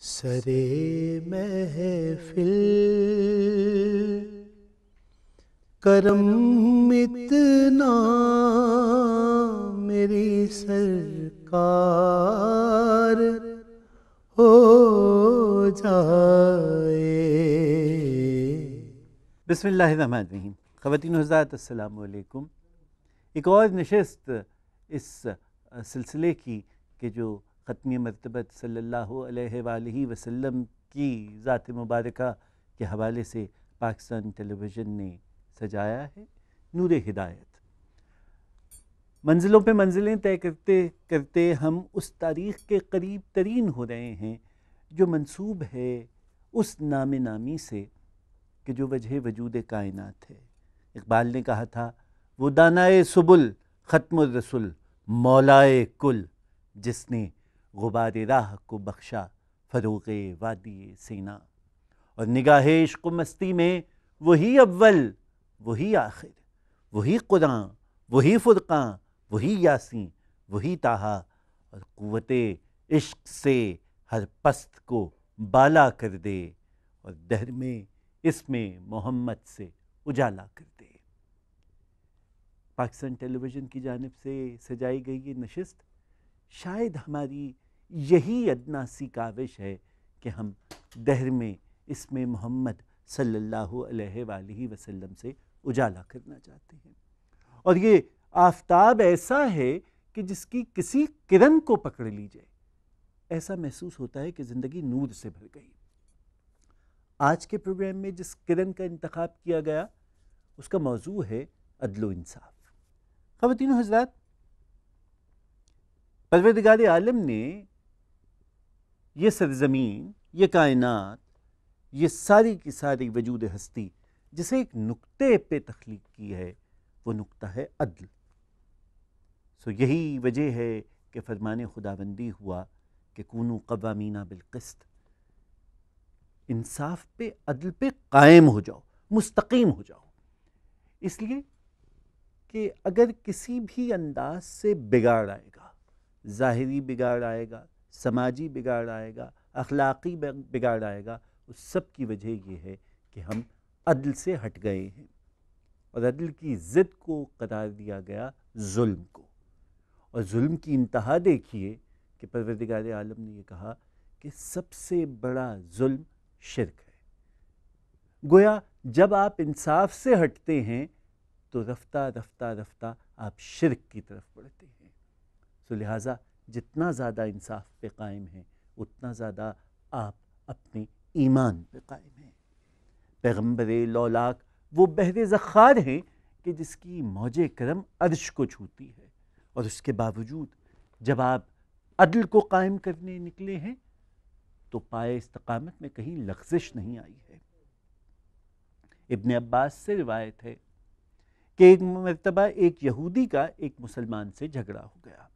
سرے محفل کرم اتنا میری سرکار ہو جائے۔ بسم اللہ الرحمن الرحیم۔ خواتین و حضرات السلام علیکم۔ ایک اور نشست اس سلسلے کی کہ جو ختمی مرتبت صلی اللہ علیہ وآلہ وسلم کی ذات مبارکہ کے حوالے سے پاکستان ٹیلی ویژن نے سجایا ہے، نور ہدایت۔ منزلوں پہ منزلیں طے کرتے کرتے ہم اس تاریخ کے قریب ترین ہو رہے ہیں جو منسوب ہے اس نام نامی سے کہ جو وجہ وجود کائنات ہے۔ اقبال نے کہا تھا، وہ دانائے سبل ختم الرسل مولائے کل، جس نے غبار راہ کو بخشا فروغ وادی سینا۔ اور نگاہ عشق و مستی میں وہی اول وہی آخر، وہی قرآن وہی فرقان وہی یاسین وہی طٰہٰ، اور قوت عشق سے ہر پست کو بالا کر دے، اور دہر میں اس میں محمد سے اجالا کر دے۔ پاکستان ٹیلی ویژن کی جانب سے سجائی گئی یہ نشست شاید ہماری یہی ادنا سی کاوش ہے کہ ہم دہر میں اس میں محمد صلی اللہ علیہ وآلہ وسلم سے اجالا کرنا چاہتے ہیں۔ اور یہ آفتاب ایسا ہے کہ جس کی کسی کرن کو پکڑ لیجئے ایسا محسوس ہوتا ہے کہ زندگی نور سے بھر گئی۔ آج کے پروگرام میں جس کرن کا انتخاب کیا گیا اس کا موضوع ہے عدل و انصاف۔ خواتین و حضرات، پروردگار عالم نے یہ سرزمین، یہ کائنات، یہ ساری کی ساری وجود ہستی جسے ایک نقطے پہ تخلیق کی ہے، وہ نقطہ ہے عدل۔ یہی وجہ ہے کہ فرمان خداوندی ہوا کہ کونوا قوامین بالقسط، انصاف پہ، عدل پہ قائم ہو جاؤ، مستقیم ہو جاؤ۔ اس لیے کہ اگر کسی بھی انداز سے بگاڑ آئے گا، ظاہری بگاڑ آئے گا، سماجی بگاڑ آئے گا، اخلاقی بگاڑ آئے گا، اس سب کی وجہ یہ ہے کہ ہم عدل سے ہٹ گئے ہیں، اور عدل کی ضد کو قرار دیا گیا ظلم کو۔ اور ظلم کی انتہا دیکھیے کہ پروردگار عالم نے یہ کہا کہ سب سے بڑا ظلم شرک ہے۔ گویا جب آپ انصاف سے ہٹتے ہیں تو رفتہ رفتہ رفتہ آپ شرک کی طرف بڑھتے ہیں۔ لہٰذا جتنا زیادہ انصاف پہ قائم ہیں اتنا زیادہ آپ اپنے ایمان پہ قائم ہیں۔ پیغمبر لولاک وہ بحر زخار ہیں کہ جس کی موج کرم عرش کو چھوتی ہے، اور اس کے باوجود جب آپ عدل کو قائم کرنے نکلے ہیں تو پائے استقامت میں کہیں لغزش نہیں آئی ہے۔ ابن عباس سے روایت ہے کہ ایک مرتبہ ایک یہودی کا ایک مسلمان سے جھگڑا ہو گیا۔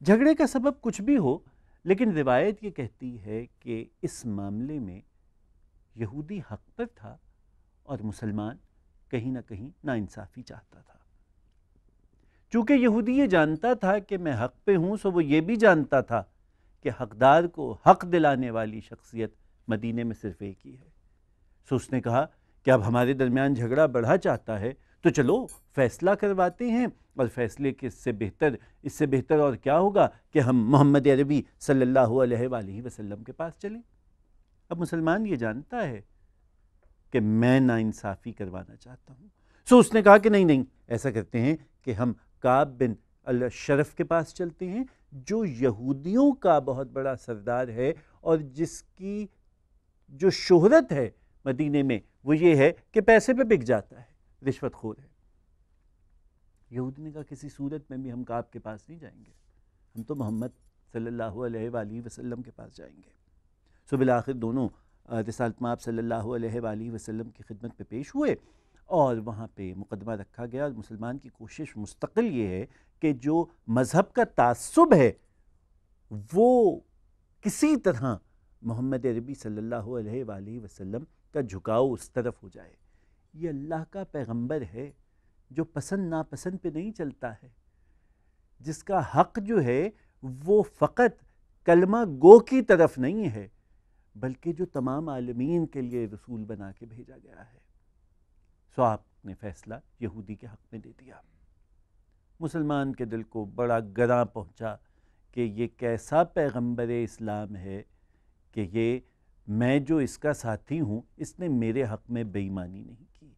جھگڑے کا سبب کچھ بھی ہو، لیکن روایت یہ کہتی ہے کہ اس معاملے میں یہودی حق پر تھا اور مسلمان کہیں نہ کہیں ناانصافی چاہتا تھا۔ چونکہ یہودی یہ جانتا تھا کہ میں حق پہ ہوں، سو وہ یہ بھی جانتا تھا کہ حقدار کو حق دلانے والی شخصیت مدینے میں صرف ایک ہی ہے۔ سو اس نے کہا کہ اب ہمارے درمیان جھگڑا بڑھا چاہتا ہے تو چلو فیصلہ کرواتے ہیں، اور فیصلے کے اس سے بہتر اور کیا ہوگا کہ ہم محمد عربی صلی اللہ علیہ وآلہ وسلم کے پاس چلیں۔ اب مسلمان یہ جانتا ہے کہ میں ناانصافی کروانا چاہتا ہوں، سو اس نے کہا کہ نہیں، ایسا کرتے ہیں کہ ہم کعب بن الشرف کے پاس چلتے ہیں جو یہودیوں کا بہت بڑا سردار ہے، اور جس کی جو شہرت ہے مدینے میں وہ یہ ہے کہ پیسے پہ بک جاتا ہے، رشوت خور ہے۔ یہودی نے کہا کسی صورت میں بھی ہم کعب کے پاس نہیں جائیں گے، ہم تو محمد صلی اللہ علیہ وآلہ وسلم کے پاس جائیں گے۔ سو بالآخر دونوں رسالت مآب صلی اللہ علیہ وآلہ وسلم کی خدمت پہ پیش ہوئے، اور وہاں پہ مقدمہ رکھا گیا۔ اور مسلمان کی کوشش مستقل یہ ہے کہ جو مذہب کا تعصب ہے وہ کسی طرح محمد عربی صلی اللہ علیہ وآلہ وسلم کا جھکاؤ اس طرف ہو جائے۔ یہ اللہ کا پیغمبر ہے جو پسند ناپسند پہ نہیں چلتا ہے، جس کا حق جو ہے وہ فقط کلمہ گو کی طرف نہیں ہے، بلکہ جو تمام عالمین کے لیے رسول بنا کے بھیجا گیا ہے۔ سو آپ نے فیصلہ یہودی کے حق میں دے دیا۔ مسلمان کے دل کو بڑا گراں پہنچا کہ یہ کیسا پیغمبر اسلام ہے کہ یہ میں جو اس کا ساتھی ہوں اس نے میرے حق میں بے ایمانی نہیں کی۔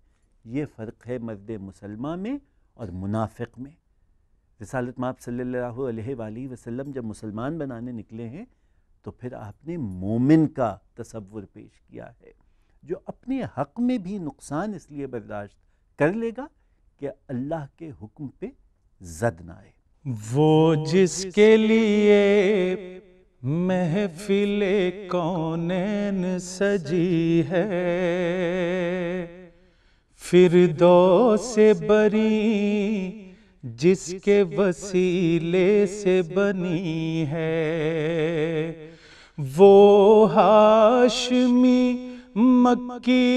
یہ فرق ہے مرد مسلمہ میں اور منافق میں۔ رسالت مآب صلی اللہ علیہ وآلہ وسلم جب مسلمان بنانے نکلے ہیں تو پھر آپ نے مومن کا تصور پیش کیا ہے، جو اپنے حق میں بھی نقصان اس لیے برداشت کر لے گا کہ اللہ کے حکم پہ زد نہ آئے۔ وہ جس کے لیے محفل کونین سجی ہے، فردوس بری جس کے وسیلے سے بنی ہے، وہ ہاشمی مکی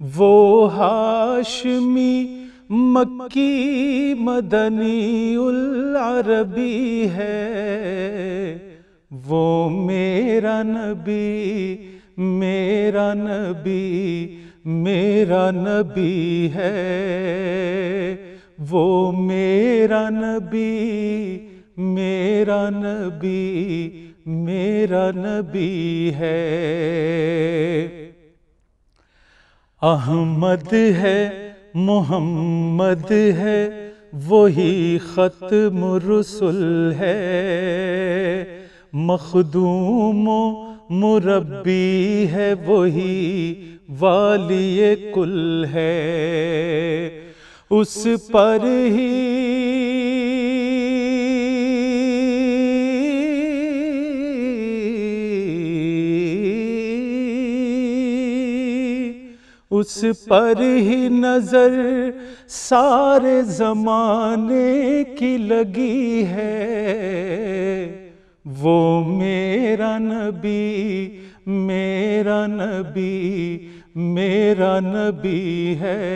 وہ ہاشمی مکی مدنی العربی ہے، وہ میرا نبی میرا نبی میرا نبی ہے، وہ میرا نبی میرا نبی میرا نبی ہے۔ احمد ہے محمد ہے وہی ختم رسل ہے، مخدوم و مربی ہے وہی والی کل ہے، اس پر ہی نظر سارے زمانے کی لگی ہے، وہ میرا نبی میرا نبی میرا نبی ہے،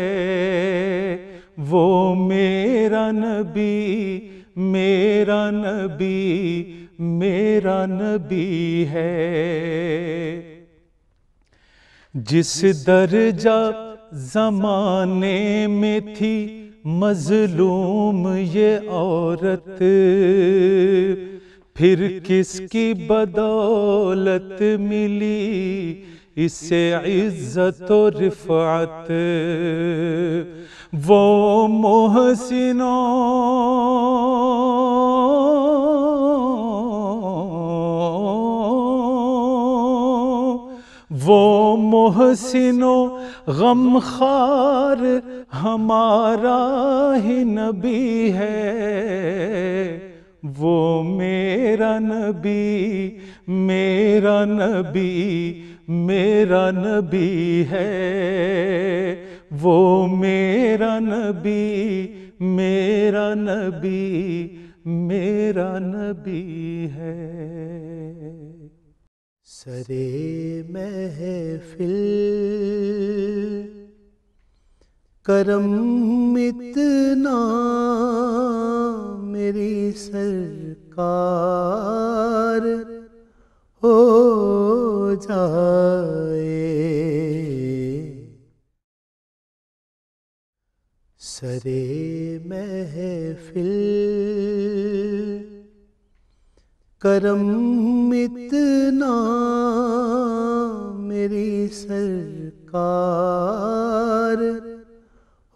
وہ میرا نبی میرا نبی میرا نبی ہے۔ جس درجہ زمانے میں تھی مظلوم یہ عورت، پھر کس کی بدولت ملی اسے عزت و رفعت، وہ محسنوں وہ محسن و غمخوار ہمارا ہی نبی ہے، وہ میرا نبی میرا نبی میرا نبی ہے، وہ میرا نبی میرا نبی میرا نبی ہے۔ سرے محفل کرم اتنا میری سرکار ہو جائے، سرے محفل کرم اتنا میری سرکار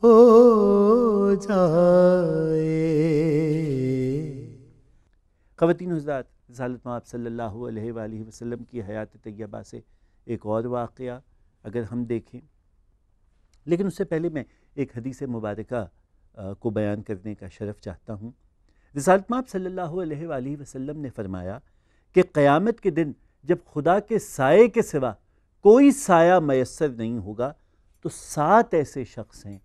ہو جائے۔ خواتین حضرات، رسالت مآب صلی اللہ علیہ وآلہ وسلم کی حیات طیبہ سے ایک اور واقعہ اگر ہم دیکھیں، لیکن اس سے پہلے میں ایک حدیث مبارکہ کو بیان کرنے کا شرف چاہتا ہوں۔ رسالت مآب صلی اللہ علیہ وآلہ وسلم نے فرمایا کہ قیامت کے دن جب خدا کے سائے کے سوا کوئی سایہ میسر نہیں ہوگا تو 7 ایسے شخص ہیں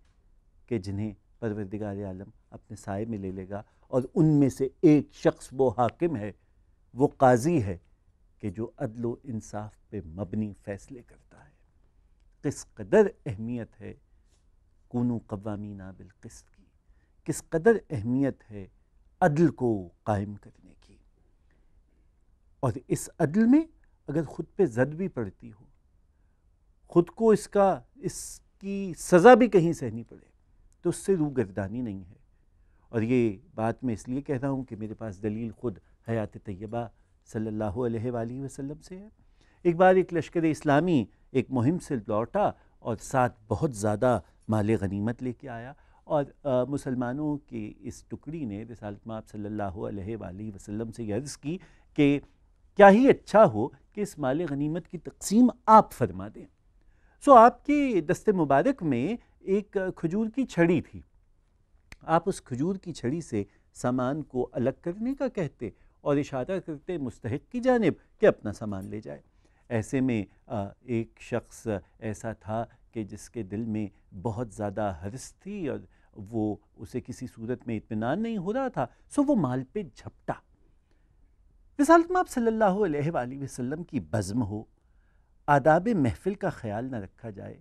کہ جنہیں پروردگار عالم اپنے سائے میں لے لے گا، اور ان میں سے ایک شخص وہ حاکم ہے، وہ قاضی ہے کہ جو عدل و انصاف پہ مبنی فیصلے کرتا ہے۔ کس قدر اہمیت ہے کونوا قوامین بالقسط کی، کس قدر اہمیت ہے عدل کو قائم کرنے کی، اور اس عدل میں اگر خود پہ زد بھی پڑتی ہو، خود کو اس کی سزا بھی کہیں سہنی پڑے، تو اس سے روگردانی نہیں ہے۔ اور یہ بات میں اس لیے کہہ رہا ہوں کہ میرے پاس دلیل خود حیات طیبہ صلی اللہ علیہ وآلہ وسلم سے ہے۔ ایک بار ایک لشکر اسلامی ایک مہم سے لوٹا اور ساتھ بہت زیادہ مال غنیمت لے کے آیا، اور مسلمانوں کی اس ٹکڑی نے رسالت مآب صلی اللہ علیہ وآلہ وسلم سے یہ عرض کی کہ کیا ہی اچھا ہو کہ اس مال غنیمت کی تقسیم آپ فرما دیں۔ سو آپ کے دست مبارک میں ایک کھجور کی چھڑی تھی، آپ اس کھجور کی چھڑی سے سامان کو الگ کرنے کا کہتے اور اشارہ کرتے مستحق کی جانب کہ اپنا سامان لے جائے۔ ایسے میں ایک شخص ایسا تھا کہ جس کے دل میں بہت زیادہ حرص تھی اور وہ اسے کسی صورت میں اطمینان نہیں ہو رہا تھا، سو وہ مال پہ جھپٹا۔ رسالت مآب صلی اللہ علیہ وآلہ وسلم کی بزم ہو، آداب محفل کا خیال نہ رکھا جائے،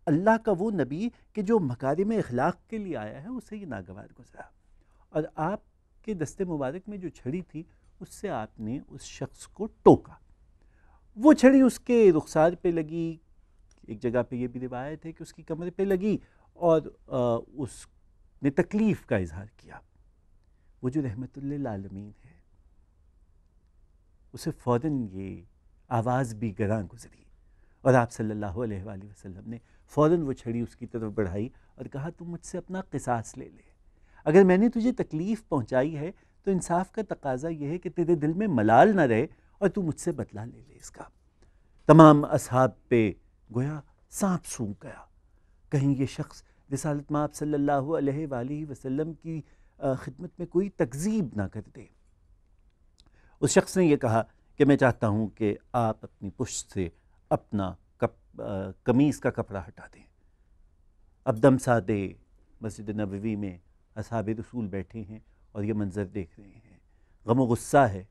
اللہ کا وہ نبی کہ جو مکارم اخلاق کے لیے آیا ہے اسے یہ ناگوار گزرا، اور آپ کے دست مبارک میں جو چھڑی تھی اس سے آپ نے اس شخص کو ٹوکا۔ وہ چھڑی اس کے رخسار پہ لگی، ایک جگہ پہ یہ بھی روایت ہے کہ اس کی کمر پہ لگی، اور اس نے تکلیف کا اظہار کیا۔ وہ جو رحمت للعالمین ہے اسے فوراً یہ آواز بھی گراں گزری، اور آپ صلی اللہ علیہ وآلہ وسلم نے فوراً وہ چھڑی اس کی طرف بڑھائی اور کہا تم مجھ سے اپنا قصاص لے لے، اگر میں نے تجھے تکلیف پہنچائی ہے تو انصاف کا تقاضا یہ ہے کہ تیرے دل میں ملال نہ رہے اور تو مجھ سے بدلہ لے لے اس کا۔ تمام اصحاب پہ گویا سانپ سونک گیا، کہیں یہ شخص رسالت مآب صلی اللہ علیہ وآلہ وسلم کی خدمت میں کوئی تکذیب نہ کر دے۔ اس شخص نے یہ کہا کہ میں چاہتا ہوں کہ آپ اپنی پشت سے اپنا قمیص کا کپڑا ہٹا دیں۔ اب دم سادے مسجد نبوی میں اصحاب رسول بیٹھے ہیں اور یہ منظر دیکھ رہے ہیں، غم و غصہ ہے،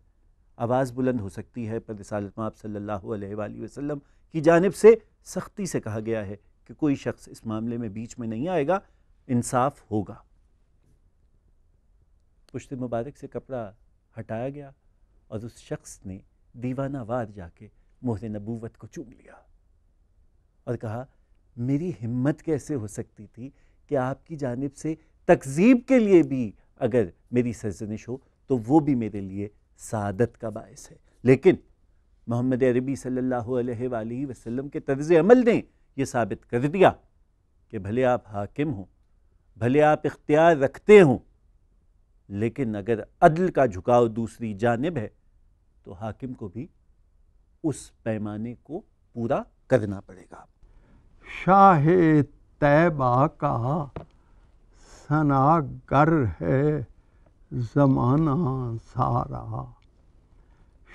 آواز بلند ہو سکتی ہے، پر رسالت مآب صلی اللہ علیہ وآلہ وسلم کی جانب سے سختی سے کہا گیا ہے کہ کوئی شخص اس معاملے میں بیچ میں نہیں آئے گا، انصاف ہوگا۔ پشت مبارک سے کپڑا ہٹایا گیا اور اس شخص نے دیوانہ وار جا کے مہر نبوت کو چوم لیا اور کہا میری ہمت کیسے ہو سکتی تھی کہ آپ کی جانب سے تکذیب کے لیے بھی اگر میری سرزنش ہو تو وہ بھی میرے لیے سعادت کا باعث ہے، لیکن محمد عربی صلی اللہ علیہ وآلہ وسلم کے طرز عمل نے یہ ثابت کر دیا کہ بھلے آپ حاکم ہوں، بھلے آپ اختیار رکھتے ہوں، لیکن اگر عدل کا جھکاؤ دوسری جانب ہے تو حاکم کو بھی اس پیمانے کو پورا کرنا پڑے گا۔ شاہ طیبہ کا ثناگر ہے زمانہ سارا،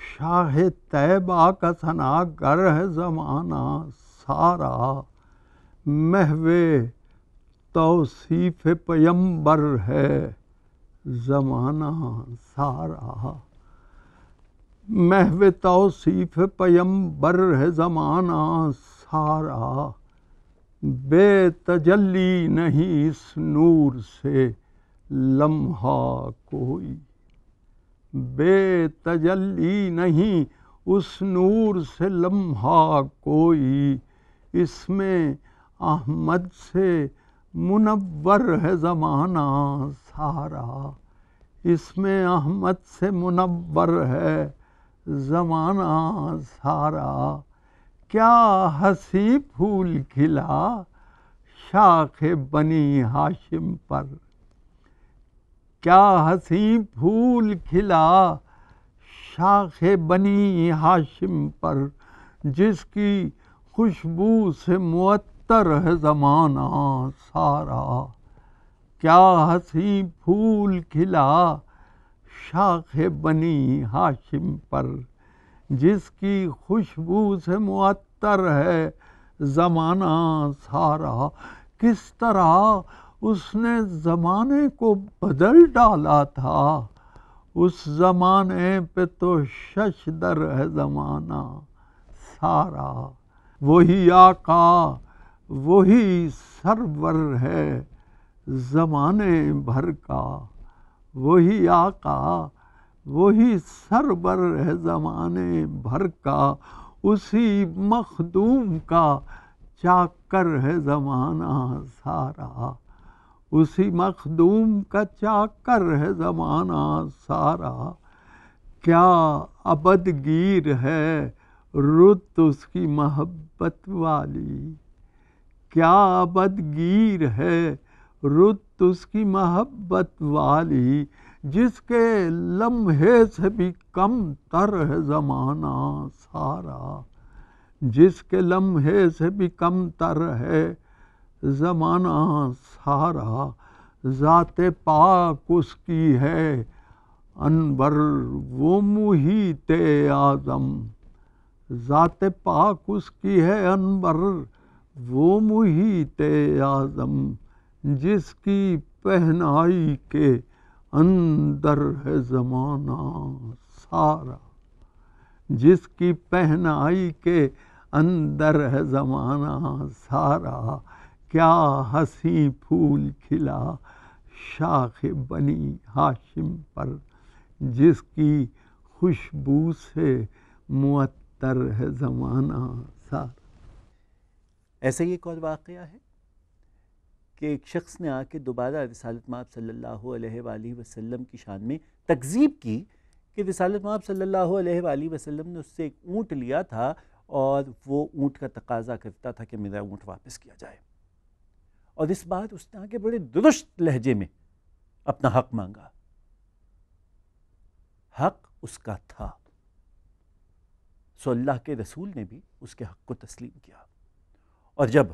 شاہ طیبہ کا ثناگر ہے زمانہ سارا، محو توصیف پیمبر ہے زمانہ سارا، محو توصیف پیمبر ہے زمانہ سارا، بے تجلی نہیں اس نور سے لمحہ کوئی، بے تجلی نہیں اس نور سے لمحہ کوئی، اس میں احمد سے منور ہے زمانہ سارا، اس میں احمد سے منور ہے زمانہ سارا، کیا ہنسی پھول کھلا شاخ بنی ہاشم پر، کیا ہنسی پھول کھلا شاخ بنی ہاشم پر، جس کی خوشبو سے معطر ہے زمانہ سارا، کیا ہنسی پھول کھلا شاخ بنی ہاشم پر، جس کی خوشبو سے معطر ہے زمانہ سارا، کس طرح اس نے زمانے کو بدل ڈالا تھا، اس زمانے پہ تو ششدر ہے زمانہ سارا، وہی آقا وہی سرور ہے زمانے بھر کا، وہی آقا وہی سرور ہے زمانے بھر کا، اسی مخدوم کا چاکر ہے زمانہ سارا، اسی مخدوم کا چاکر ہے زمانہ سارا، کیا ابدگیر ہے رت اس کی محبت والی، کیا ابدگیر ہے رت اس کی محبت والی، جس کے لمحے سے بھی کم تر ہے زمانہ سارا، جس کے لمحے سے بھی کم تر ہے زمانہ سارا، ذات پاک اس کی ہے انور وہ محیط اعظم، ذات پاک اس کی ہے انور وہ محیط اعظم، جس کی پہنائی کے اندر ہے زمانہ سارا، جس کی پہنائی کے اندر ہے زمانہ سارا، کیا ہنسی پھول کھلا شاخ بنی ہاشم پر، جس کی خوشبو سے معطر ہے زمانہ سارا۔ ایسا ہی ایک اور واقعہ ہے کہ ایک شخص نے آ کے دوبارہ رسالت مآب صلی اللہ علیہ وآلہ وسلم کی شان میں تکذیب کی کہ رسالت مآب صلی اللہ علیہ وآلہ وسلم نے اس سے ایک اونٹ لیا تھا اور وہ اونٹ کا تقاضا کرتا تھا کہ میرا اونٹ واپس کیا جائے، اور اس بار اس نے آ کے بڑے درست لہجے میں اپنا حق مانگا۔ حق اس کا تھا، سو اللہ کے رسول نے بھی اس کے حق کو تسلیم کیا، اور جب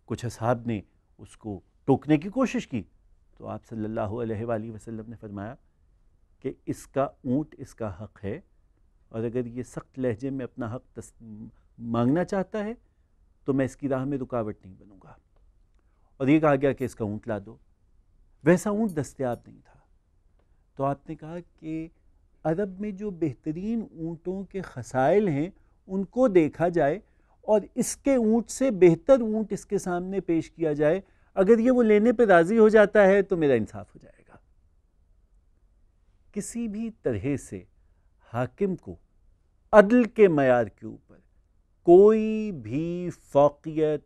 کچھ اصحاب نے اس کو ٹوکنے کی کوشش کی تو آپ صلی اللہ علیہ وآلہ وسلم نے فرمایا کہ اس کا اونٹ اس کا حق ہے، اور اگر یہ سخت لہجے میں اپنا حق مانگنا چاہتا ہے تو میں اس کی راہ میں رکاوٹ نہیں بنوں گا، اور یہ کہا گیا کہ اس کا اونٹ لا دو۔ ویسا اونٹ دستیاب نہیں تھا، تو آپ نے کہا کہ عرب میں جو بہترین اونٹوں کے خصائل ہیں ان کو دیکھا جائے اور اس کے اونٹ سے بہتر اونٹ اس کے سامنے پیش کیا جائے، اگر یہ وہ لینے پہ راضی ہو جاتا ہے تو میرا انصاف ہو جائے گا۔ کسی بھی طرح سے حاکم کو عدل کے معیار کے اوپر کوئی بھی فوقیت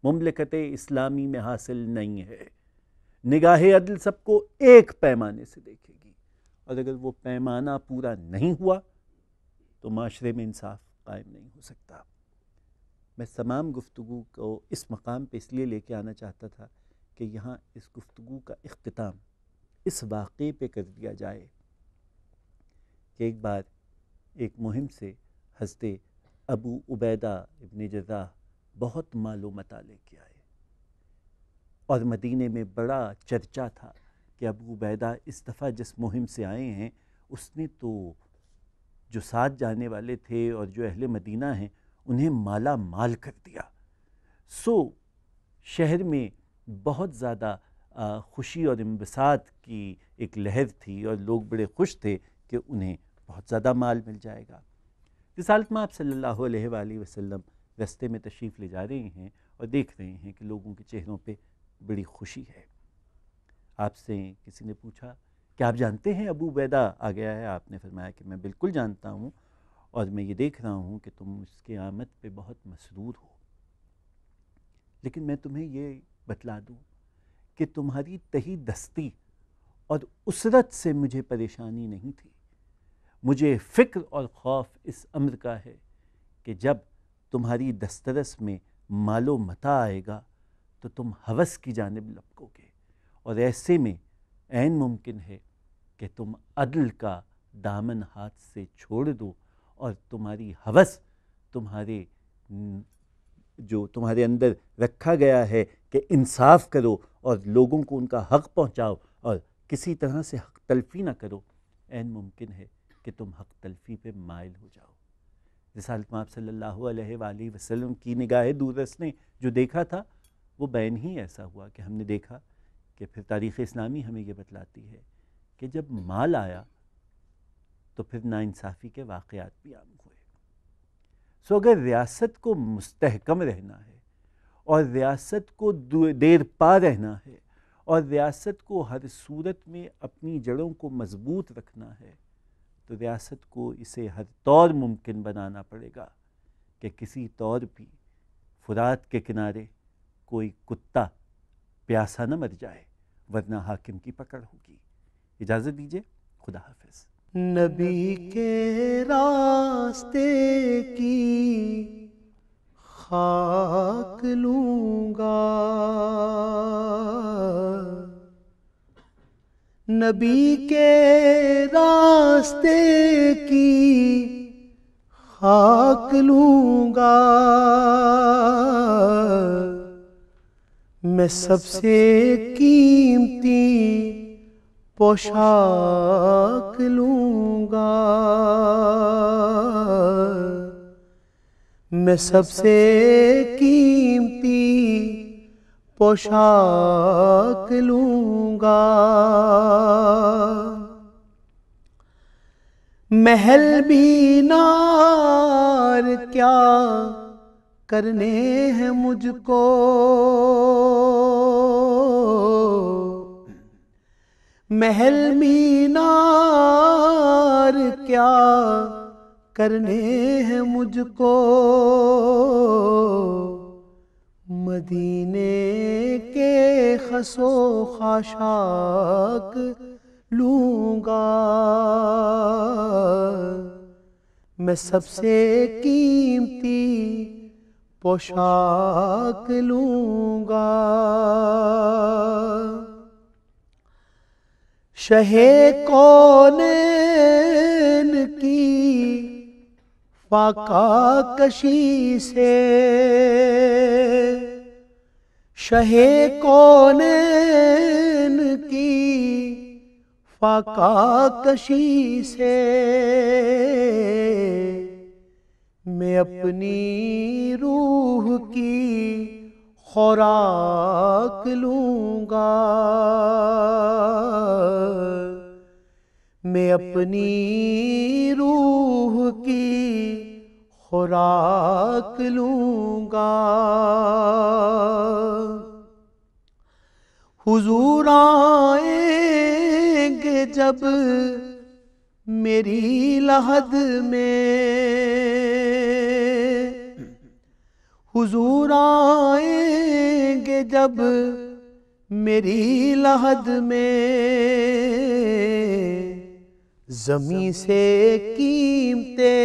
مملکت اسلامی میں حاصل نہیں ہے۔ نگاہ عدل سب کو ایک پیمانے سے دیکھے گی، اور اگر وہ پیمانہ پورا نہیں ہوا تو معاشرے میں انصاف قائم نہیں ہو سکتا۔ میں تمام گفتگو کو اس مقام پہ اس لیے لے کے آنا چاہتا تھا کہ یہاں اس گفتگو کا اختتام اس واقعے پہ کر دیا جائے کہ ایک بار ایک مہم سے حضرت ابو عبیدہ ابن جراح بہت مال و متاع لے کے آئے، اور مدینے میں بڑا چرچا تھا کہ ابو عبیدہ اس دفعہ جس مہم سے آئے ہیں اس نے تو جو ساتھ جانے والے تھے اور جو اہل مدینہ ہیں انہیں مالا مال کر دیا۔ سو شہر میں بہت زیادہ خوشی اور انبساط کی ایک لہر تھی، اور لوگ بڑے خوش تھے کہ انہیں بہت زیادہ مال مل جائے گا۔ رسالت مآب صلی اللہ علیہ وآلہ وسلم رستے میں تشریف لے جا رہے ہیں اور دیکھ رہے ہیں کہ لوگوں کے چہروں پہ بڑی خوشی ہے۔ آپ سے کسی نے پوچھا کہ آپ جانتے ہیں ابو عبیدہ آ گیا ہے؟ آپ نے فرمایا کہ میں بالکل جانتا ہوں، اور میں یہ دیکھ رہا ہوں کہ تم اس کے آمد پہ بہت مسرور ہو، لیکن میں تمہیں یہ بتلا دوں کہ تمہاری تہی دستی اور اسرت سے مجھے پریشانی نہیں تھی۔ مجھے فکر اور خوف اس امر کا ہے کہ جب تمہاری دسترس میں مال و متاع آئے گا تو تم ہوس کی جانب لپکو گے، اور ایسے میں عین ممکن ہے کہ تم عدل کا دامن ہاتھ سے چھوڑ دو، اور تمہاری ہوس جو تمہارے اندر رکھا گیا ہے کہ انصاف کرو اور لوگوں کو ان کا حق پہنچاؤ اور کسی طرح سے حق تلفی نہ کرو، عین ممکن ہے کہ تم حق تلفی پہ مائل ہو جاؤ۔ رسالت مآب صلی اللہ علیہ وآلہ وسلم کی نگاہ دوررس نے جو دیکھا تھا وہ بین ہی ایسا ہوا کہ ہم نے دیکھا کہ پھر تاریخ اسلامی ہمیں یہ بتلاتی ہے کہ جب مال آیا تو پھر ناانصافی کے واقعات بھی عام ہوئے۔ سو اگر ریاست کو مستحکم رہنا ہے اور ریاست کو دیر پا رہنا ہے اور ریاست کو ہر صورت میں اپنی جڑوں کو مضبوط رکھنا ہے تو ریاست کو اسے ہر طور ممکن بنانا پڑے گا کہ کسی طور بھی فرات کے کنارے کوئی کتا پیاسا نہ مر جائے ورنہ حاکم کی پکڑ ہوگی. اجازت دیجیے، خدا حافظ. نبی کے راستے کی خاک لوں گا، نبی کے راستے کی خاک لوں گا، میں سب سے قیمتی پوشاک لوں گا، میں سب سے قیمتی پوشاک لوں گا. محل بھی نار کیا کرنے ہیں مجھ کو، محل مینار کیا کرنے ہیں مجھ کو، مدینے کے خس و خاشاک لوں گا، میں سب سے قیمتی پوشاک لوں گا. شہ کونین کی فاقہ کشی سے، شہ کونین کی فاقہ کشی سے، میں اپنی روح کی خوراک لوں گا، میں اپنی روح کی خوراک لوں گا. حضور آئیں گے جب میری لحد میں، حضور آئیں گے جب میری لحد میں، زمیں سے قیمتے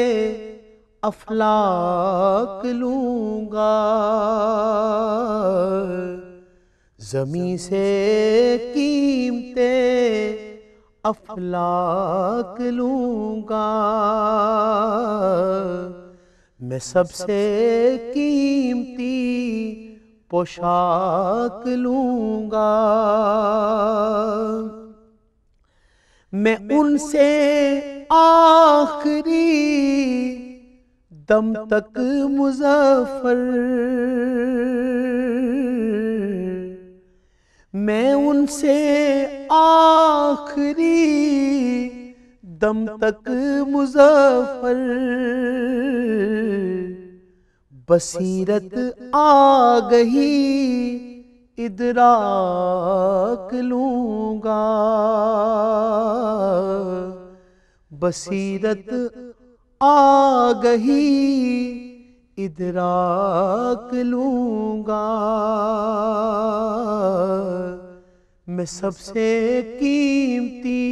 افلاک لوں گا، زمیں سے قیمتے افلاک لوں گا، میں سب سے قیمتی پوشاک لوں گا. میں ان سے آخری دم تک مظفر، میں ان سے آخری دم تک مظفر، بصیرت آگہی ادراک لوں گا، بصیرت آگہی ادراک لوں گا، میں سب سے قیمتی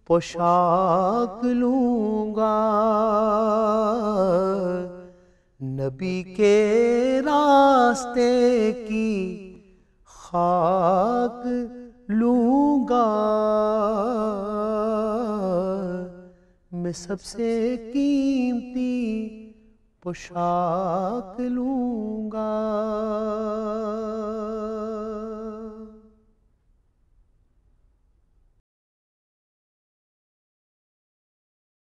پوشاک لوں گا. نبی کے راستے کی خاک لوں گا، میں سب سے قیمتی پوشاک لوں گا.